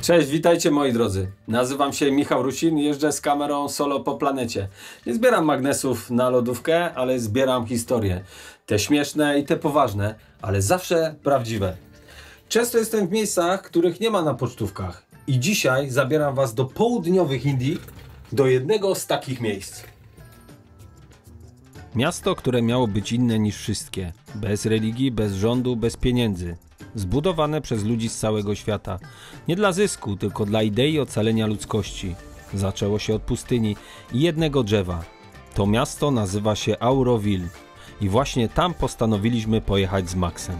Cześć, witajcie moi drodzy. Nazywam się Michał Rusin i jeżdżę z kamerą solo po planecie. Nie zbieram magnesów na lodówkę, ale zbieram historie. Te śmieszne i te poważne, ale zawsze prawdziwe. Często jestem w miejscach, których nie ma na pocztówkach. I dzisiaj zabieram was do południowych Indii, do jednego z takich miejsc. Miasto, które miało być inne niż wszystkie. Bez religii, bez rządu, bez pieniędzy. Zbudowane przez ludzi z całego świata. Nie dla zysku, tylko dla idei ocalenia ludzkości. Zaczęło się od pustyni i jednego drzewa. To miasto nazywa się Auroville. I właśnie tam postanowiliśmy pojechać z Maxem.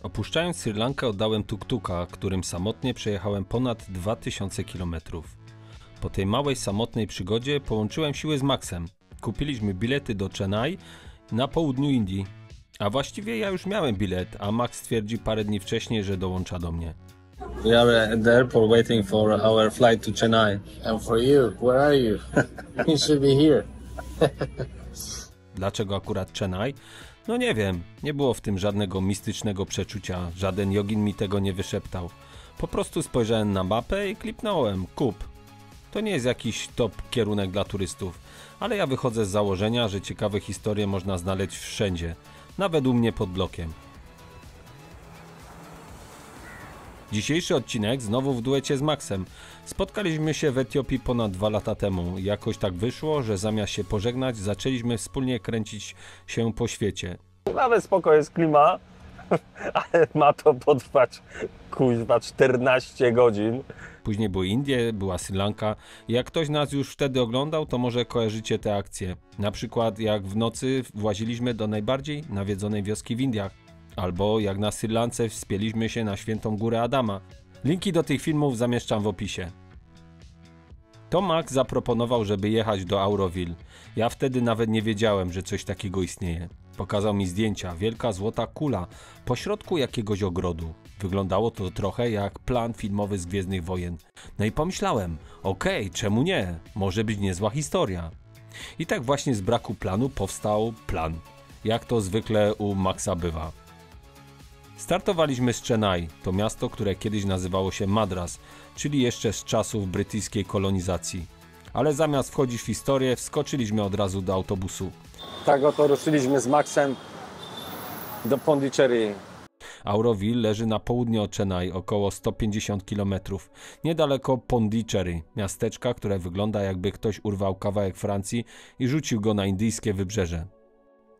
Opuszczając Sri Lankę oddałem tuk-tuka, którym samotnie przejechałem ponad 2000 km. Po tej małej samotnej przygodzie połączyłem siły z Maxem. Kupiliśmy bilety do Chennai na południu Indii. A właściwie ja już miałem bilet, a Max stwierdzi parę dni wcześniej, że dołącza do mnie. We are at the airport waiting for our flight to Chennai. And for you, where are you? You should be here. Dlaczego akurat Chennai? No nie wiem, nie było w tym żadnego mistycznego przeczucia, żaden jogin mi tego nie wyszeptał. Po prostu spojrzałem na mapę i klipnąłem, kup. To nie jest jakiś top kierunek dla turystów, ale ja wychodzę z założenia, że ciekawe historie można znaleźć wszędzie, nawet u mnie pod blokiem. Dzisiejszy odcinek znowu w duecie z Maxem. Spotkaliśmy się w Etiopii ponad 2 lata temu. Jakoś tak wyszło, że zamiast się pożegnać, zaczęliśmy wspólnie kręcić się po świecie. Nawet spoko jest klima, ale ma to potrwać kuźwa 14 godzin. Później były Indie, była Sri Lanka. Jak ktoś nas już wtedy oglądał, to może kojarzycie te akcje. Na przykład jak w nocy właziliśmy do najbardziej nawiedzonej wioski w Indiach. Albo jak na Sri Lance wspięliśmy się na świętą górę Adama. Linki do tych filmów zamieszczam w opisie. To Max zaproponował, żeby jechać do Auroville. Ja wtedy nawet nie wiedziałem, że coś takiego istnieje. Pokazał mi zdjęcia, wielka złota kula pośrodku jakiegoś ogrodu. Wyglądało to trochę jak plan filmowy z Gwiezdnych Wojen. No i pomyślałem, okej, czemu nie? Może być niezła historia. I tak właśnie z braku planu powstał plan. Jak to zwykle u Maxa bywa. Startowaliśmy z Chennai, to miasto, które kiedyś nazywało się Madras, czyli jeszcze z czasów brytyjskiej kolonizacji. Ale zamiast wchodzić w historię, wskoczyliśmy od razu do autobusu. Tak oto ruszyliśmy z Maxem do Pondicherry. Auroville leży na południe od Chennai, około 150 km, niedaleko Pondicherry, miasteczka, które wygląda jakby ktoś urwał kawałek Francji i rzucił go na indyjskie wybrzeże.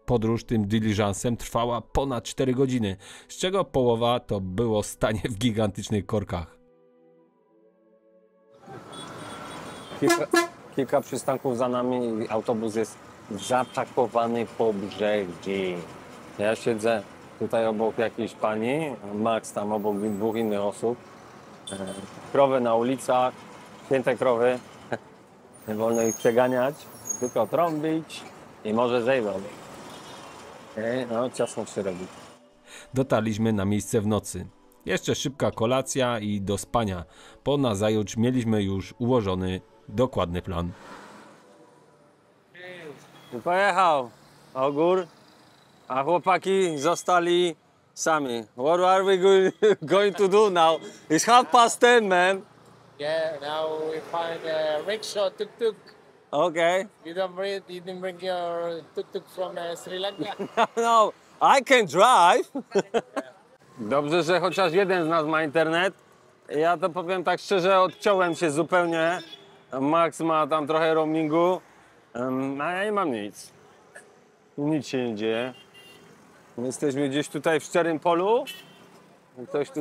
Podróż tym dyliżansem trwała ponad 4 godziny, z czego połowa to było stanie w gigantycznych korkach. Kilka przystanków za nami i autobus jest zatakowany po brzegi. Ja siedzę tutaj obok jakiejś pani, Max tam obok 2 innych osób. Krowy na ulicach, święte krowy. Nie wolno ich przeganiać, tylko trąbić i może zejdą. No, ciasno się robi. Dotarliśmy na miejsce w nocy. Jeszcze szybka kolacja i do spania, bo nazajutrz mieliśmy już ułożony dokładny plan. Pojechał Ogór, a chłopaki zostali sami. What are we going to do now? It's 10:30, man. Yeah, now we find a rickshaw, tuk-tuk. Okay. You didn't bring your tuk-tuk from Sri Lanka? No, I can drive. Dobrze, że chociaż jeden z nas ma internet. Ja to powiem tak szczerze, odciąłem się zupełnie. Max ma tam trochę roamingu, a ja nie mam nic. Nic się nie dzieje. My jesteśmy gdzieś tutaj w szczerym polu. Ktoś tu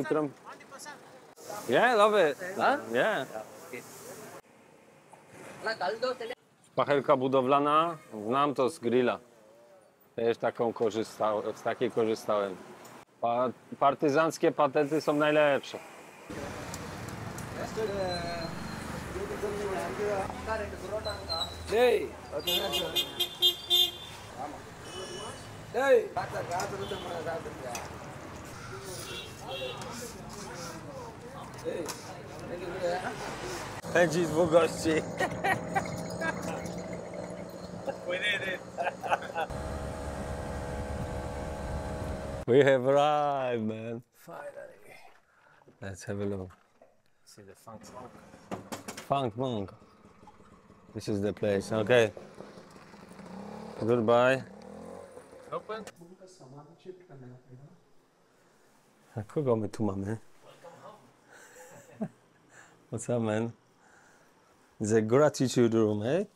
Yeah, love it. Yeah. Pachelka budowlana, znam to z grilla. Też z takiej korzystałem. Partyzanckie patenty są najlepsze. Pędzi dwóch gości. We have arrived, man. Finally. Let's have a look. See the funk monk. Funk Monk. This is the place. Okay. Goodbye. Open. A kogo my tu mamy? What's up, man? It's a gratitude room, eh?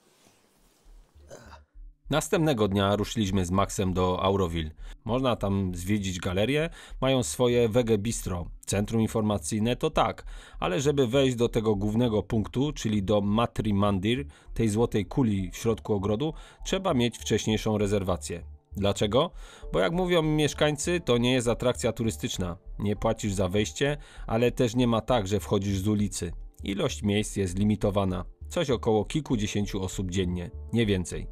Następnego dnia ruszyliśmy z Maxem do Auroville. Można tam zwiedzić galerię, mają swoje wege bistro. Centrum informacyjne to tak, ale żeby wejść do tego głównego punktu, czyli do Matri Mandir, tej złotej kuli w środku ogrodu, trzeba mieć wcześniejszą rezerwację. Dlaczego? Bo jak mówią mieszkańcy, to nie jest atrakcja turystyczna. Nie płacisz za wejście, ale też nie ma tak, że wchodzisz z ulicy. Ilość miejsc jest limitowana. Coś około kilkudziesięciu osób dziennie, nie więcej.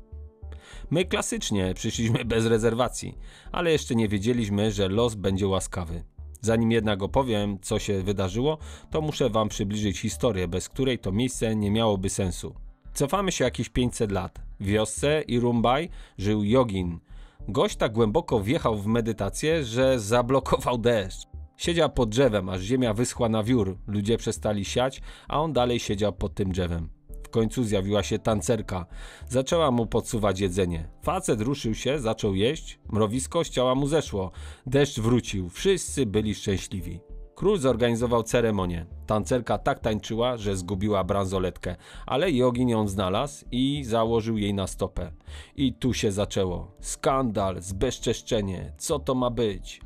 My klasycznie przyszliśmy bez rezerwacji, ale jeszcze nie wiedzieliśmy, że los będzie łaskawy. Zanim jednak opowiem, co się wydarzyło, to muszę wam przybliżyć historię, bez której to miejsce nie miałoby sensu. Cofamy się jakieś 500 lat. W wiosce Irumbay żył jogin. Gość tak głęboko wjechał w medytację, że zablokował deszcz. Siedział pod drzewem, aż ziemia wyschła na wiór. Ludzie przestali siać, a on dalej siedział pod tym drzewem. W końcu zjawiła się tancerka. Zaczęła mu podsuwać jedzenie. Facet ruszył się, zaczął jeść. Mrowisko z ciała mu zeszło. Deszcz wrócił. Wszyscy byli szczęśliwi. Król zorganizował ceremonię. Tancerka tak tańczyła, że zgubiła bransoletkę, ale jogin ją znalazł i założył jej na stopę. I tu się zaczęło. Skandal, zbezczeszczenie. Co to ma być?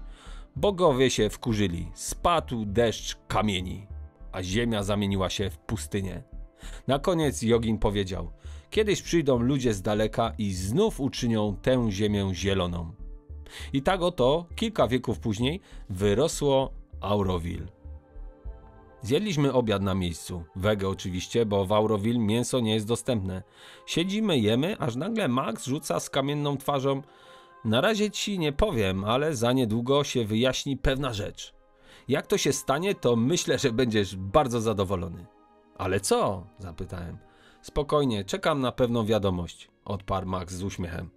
Bogowie się wkurzyli. Spadł deszcz kamieni, a ziemia zamieniła się w pustynię. Na koniec jogin powiedział: kiedyś przyjdą ludzie z daleka i znów uczynią tę ziemię zieloną. I tak oto kilka wieków później wyrosło Auroville. Zjedliśmy obiad na miejscu. Wege oczywiście, bo w Auroville mięso nie jest dostępne. Siedzimy, jemy, aż nagle Max rzuca z kamienną twarzą: na razie ci nie powiem, ale za niedługo się wyjaśni pewna rzecz. Jak to się stanie, to myślę, że będziesz bardzo zadowolony. Ale co? Zapytałem. Spokojnie, czekam na pewną wiadomość, odparł Max z uśmiechem.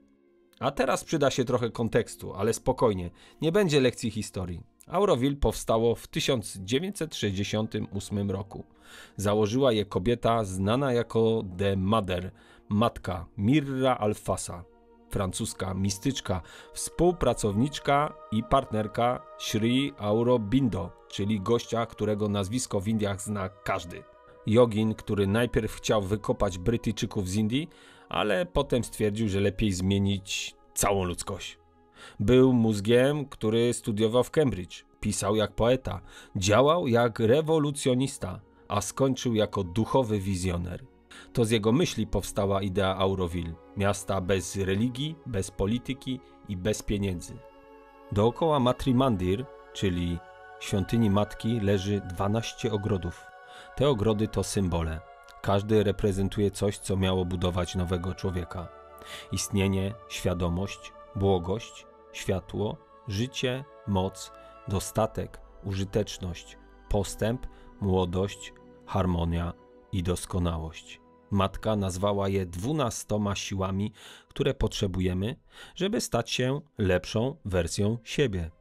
A teraz przyda się trochę kontekstu, ale spokojnie, nie będzie lekcji historii. Auroville powstało w 1968 roku. Założyła je kobieta znana jako The Mother, matka Mirra Alfasa, francuska mistyczka, współpracowniczka i partnerka Sri Aurobindo, czyli gościa, którego nazwisko w Indiach zna każdy. Jogin, który najpierw chciał wykopać Brytyjczyków z Indii, ale potem stwierdził, że lepiej zmienić całą ludzkość. Był mózgiem, który studiował w Cambridge, pisał jak poeta, działał jak rewolucjonista, a skończył jako duchowy wizjoner. To z jego myśli powstała idea Auroville, miasta bez religii, bez polityki i bez pieniędzy. Dookoła Matri Mandir, czyli świątyni matki, leży 12 ogrodów. Te ogrody to symbole. Każdy reprezentuje coś, co miało budować nowego człowieka. Istnienie, świadomość, błogość, światło, życie, moc, dostatek, użyteczność, postęp, młodość, harmonia i doskonałość. Matka nazwała je 12 siłami, które potrzebujemy, żeby stać się lepszą wersją siebie.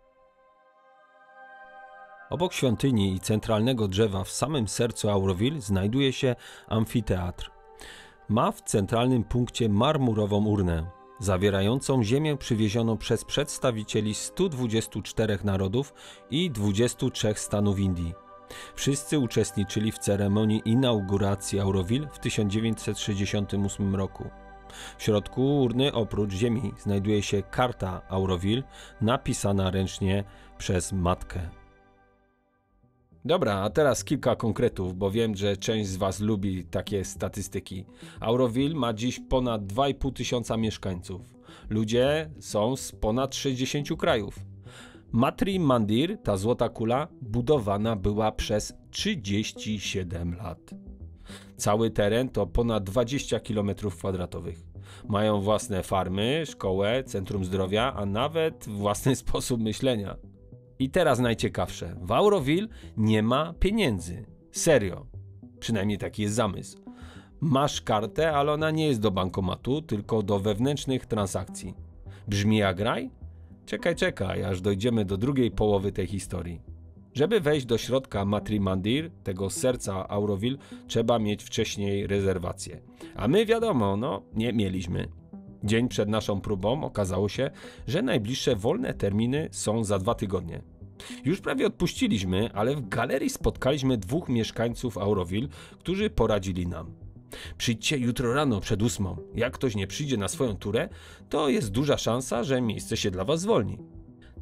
Obok świątyni i centralnego drzewa w samym sercu Auroville znajduje się amfiteatr. Ma w centralnym punkcie marmurową urnę, zawierającą ziemię przywiezioną przez przedstawicieli 124 narodów i 23 stanów Indii. Wszyscy uczestniczyli w ceremonii inauguracji Auroville w 1968 roku. W środku urny oprócz ziemi znajduje się karta Auroville napisana ręcznie przez matkę. Dobra, a teraz kilka konkretów, bo wiem, że część z was lubi takie statystyki. Auroville ma dziś ponad 2,5 tysiąca mieszkańców. Ludzie są z ponad 60 krajów. Matri Mandir, ta złota kula, budowana była przez 37 lat. Cały teren to ponad 20 km². Mają własne farmy, szkołę, centrum zdrowia, a nawet własny sposób myślenia. I teraz najciekawsze. W Auroville nie ma pieniędzy. Serio. Przynajmniej taki jest zamysł. Masz kartę, ale ona nie jest do bankomatu, tylko do wewnętrznych transakcji. Brzmi jak raj? Czekaj, aż dojdziemy do drugiej połowy tej historii. Żeby wejść do środka Matri Mandir, tego serca Auroville, trzeba mieć wcześniej rezerwację. A my wiadomo, nie mieliśmy. Dzień przed naszą próbą okazało się, że najbliższe wolne terminy są za 2 tygodnie. Już prawie odpuściliśmy, ale w galerii spotkaliśmy 2 mieszkańców Auroville, którzy poradzili nam. Przyjdźcie jutro rano przed 8. Jak ktoś nie przyjdzie na swoją turę, to jest duża szansa, że miejsce się dla was zwolni.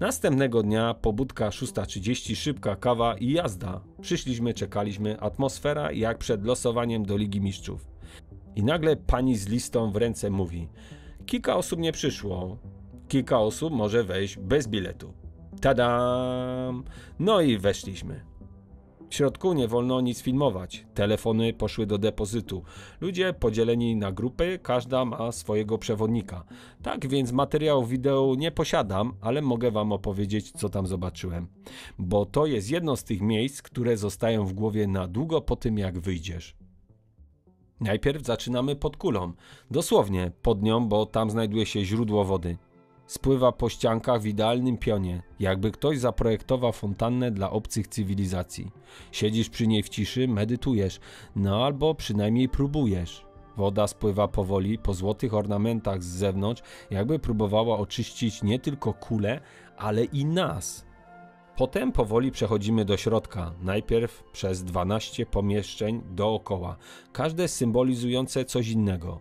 Następnego dnia pobudka 6:30, szybka kawa i jazda. Przyszliśmy, czekaliśmy, atmosfera jak przed losowaniem do Ligi Mistrzów. I nagle pani z listą w ręce mówi: kilka osób nie przyszło, kilka osób może wejść bez biletu. Tadam! No i weszliśmy. W środku nie wolno nic filmować. Telefony poszły do depozytu. Ludzie podzieleni na grupy, każda ma swojego przewodnika. Tak więc materiału wideo nie posiadam, ale mogę wam opowiedzieć, co tam zobaczyłem. Bo to jest jedno z tych miejsc, które zostają w głowie na długo po tym, jak wyjdziesz. Najpierw zaczynamy pod kulą. Dosłownie pod nią, bo tam znajduje się źródło wody. Spływa po ściankach w idealnym pionie, jakby ktoś zaprojektował fontannę dla obcych cywilizacji. Siedzisz przy niej w ciszy, medytujesz, no albo przynajmniej próbujesz. Woda spływa powoli po złotych ornamentach z zewnątrz, jakby próbowała oczyścić nie tylko kulę, ale i nas. Potem powoli przechodzimy do środka, najpierw przez 12 pomieszczeń dookoła, każde symbolizujące coś innego.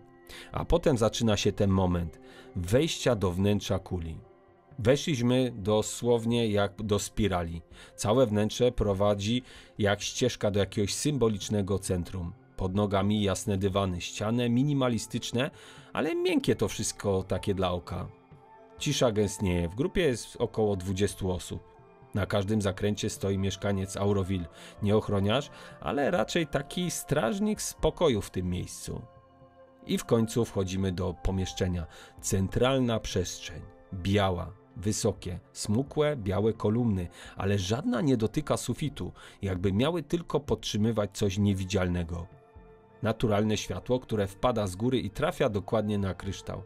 A potem zaczyna się ten moment wejścia do wnętrza kuli. Weszliśmy dosłownie jak do spirali. Całe wnętrze prowadzi jak ścieżka do jakiegoś symbolicznego centrum. Pod nogami jasne dywany, ściany minimalistyczne, ale miękkie to wszystko takie dla oka. Cisza gęstnieje, w grupie jest około 20 osób. Na każdym zakręcie stoi mieszkaniec Auroville, nie ochroniarz, ale raczej taki strażnik spokoju w tym miejscu. I w końcu wchodzimy do pomieszczenia. Centralna przestrzeń. Biała, wysokie, smukłe, białe kolumny, ale żadna nie dotyka sufitu, jakby miały tylko podtrzymywać coś niewidzialnego. Naturalne światło, które wpada z góry i trafia dokładnie na kryształ.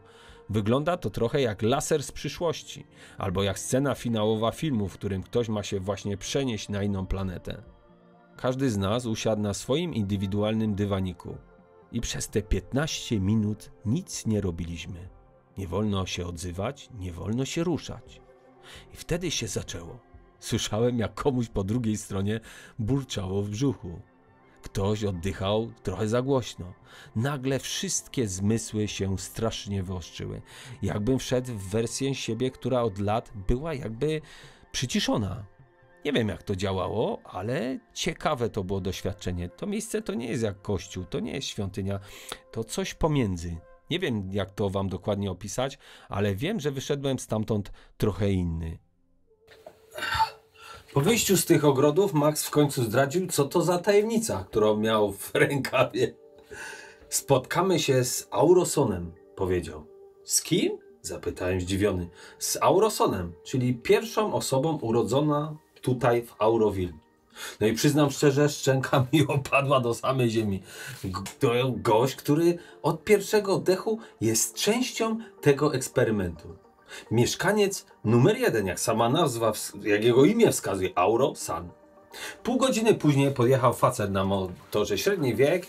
Wygląda to trochę jak laser z przyszłości, albo jak scena finałowa filmu, w którym ktoś ma się właśnie przenieść na inną planetę. Każdy z nas usiadł na swoim indywidualnym dywaniku. I przez te 15 minut nic nie robiliśmy. Nie wolno się odzywać, nie wolno się ruszać. I wtedy się zaczęło. Słyszałem, jak komuś po drugiej stronie burczało w brzuchu. Ktoś oddychał trochę za głośno. Nagle wszystkie zmysły się strasznie wyostrzyły. Jakbym wszedł w wersję siebie, która od lat była jakby przyciszona. Nie wiem, jak to działało, ale ciekawe to było doświadczenie. To miejsce to nie jest jak kościół, to nie jest świątynia, to coś pomiędzy. Nie wiem, jak to wam dokładnie opisać, ale wiem, że wyszedłem stamtąd trochę inny. Po wyjściu z tych ogrodów Max w końcu zdradził, co to za tajemnica, którą miał w rękawie. Spotkamy się z Aurosonem, powiedział. Z kim? Zapytałem zdziwiony. Z Aurosonem, czyli pierwszą osobą urodzona tutaj w Auroville. No i przyznam szczerze, szczęka mi opadła do samej ziemi. To gość, który od pierwszego oddechu jest częścią tego eksperymentu. Mieszkaniec numer 1, jak sama nazwa, jak jego imię wskazuje, Aurosan. Pół godziny później podjechał facet na motorze, średni wiek,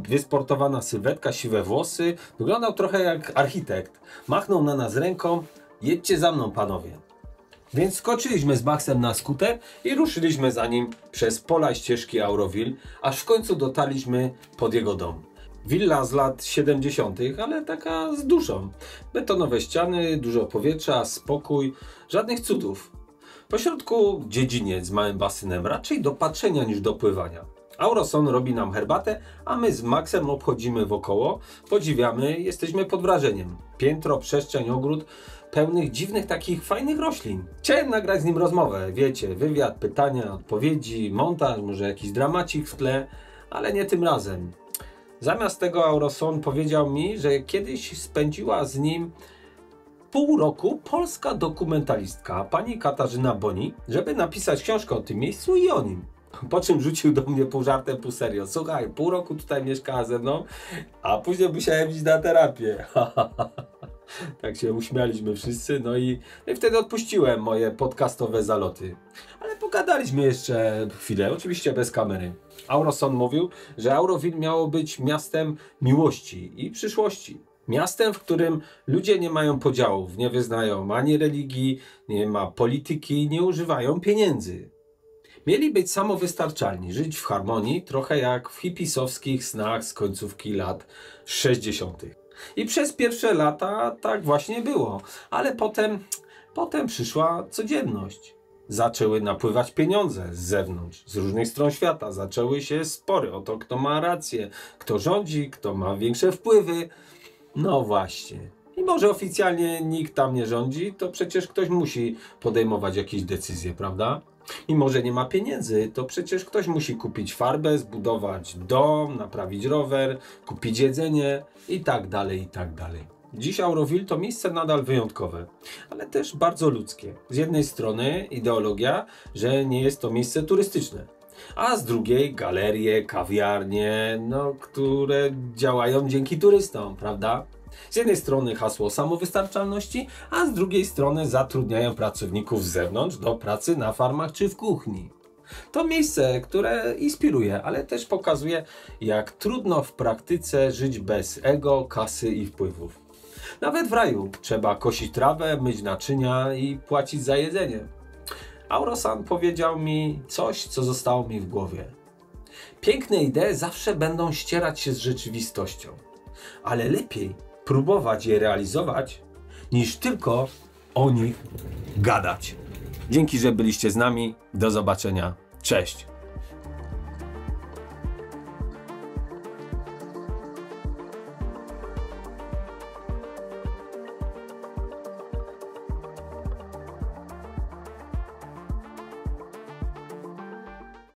wysportowana sylwetka, siwe włosy. Wyglądał trochę jak architekt. Machnął na nas ręką: jedźcie za mną, panowie. Więc skoczyliśmy z Maxem na skuter i ruszyliśmy za nim przez pola ścieżki Auroville, aż w końcu dotarliśmy pod jego dom. Willa z lat 70., ale taka z duszą. Betonowe ściany, dużo powietrza, spokój, żadnych cudów. Po środku dziedziniec z małym basenem, raczej do patrzenia niż do pływania. Auroson robi nam herbatę, a my z Maxem obchodzimy wokoło, podziwiamy, jesteśmy pod wrażeniem. Piętro, przestrzeń, ogród pełnych dziwnych takich fajnych roślin. Chciałem nagrać z nim rozmowę, wiecie, wywiad, pytania, odpowiedzi, montaż, może jakiś dramacik w tle, ale nie tym razem. Zamiast tego Auroson powiedział mi, że kiedyś spędziła z nim pół roku polska dokumentalistka, pani Katarzyna Boni, żeby napisać książkę o tym miejscu i o nim. Po czym rzucił do mnie pół żartem, pół serio. Słuchaj, pół roku tutaj mieszkała ze mną, a później musiałem iść na terapię. Tak się uśmialiśmy wszyscy, no i wtedy odpuściłem moje podcastowe zaloty. Ale pogadaliśmy jeszcze chwilę, oczywiście bez kamery. Auroson mówił, że Auroville miało być miastem miłości i przyszłości. Miastem, w którym ludzie nie mają podziałów, nie wyznają ani religii, nie ma polityki, nie używają pieniędzy. Mieli być samowystarczalni, żyć w harmonii, trochę jak w hipisowskich snach z końcówki lat 60. I przez pierwsze lata tak właśnie było, ale potem przyszła codzienność. Zaczęły napływać pieniądze z zewnątrz, z różnych stron świata. Zaczęły się spory o to, kto ma rację, kto rządzi, kto ma większe wpływy. No właśnie. I może oficjalnie nikt tam nie rządzi, to przecież ktoś musi podejmować jakieś decyzje, prawda? Mimo że nie ma pieniędzy, to przecież ktoś musi kupić farbę, zbudować dom, naprawić rower, kupić jedzenie i tak dalej, i tak dalej. Dziś Auroville to miejsce nadal wyjątkowe, ale też bardzo ludzkie. Z jednej strony ideologia, że nie jest to miejsce turystyczne, a z drugiej galerie, kawiarnie, które działają dzięki turystom, prawda? Z jednej strony hasło samowystarczalności, a z drugiej strony zatrudniają pracowników z zewnątrz do pracy na farmach czy w kuchni. To miejsce, które inspiruje, ale też pokazuje, jak trudno w praktyce żyć bez ego, kasy i wpływów. Nawet w raju trzeba kosić trawę, myć naczynia i płacić za jedzenie. Aurosan powiedział mi coś, co zostało mi w głowie. Piękne idee zawsze będą ścierać się z rzeczywistością, ale lepiej próbować je realizować, niż tylko o nich gadać. Dzięki, że byliście z nami. Do zobaczenia. Cześć.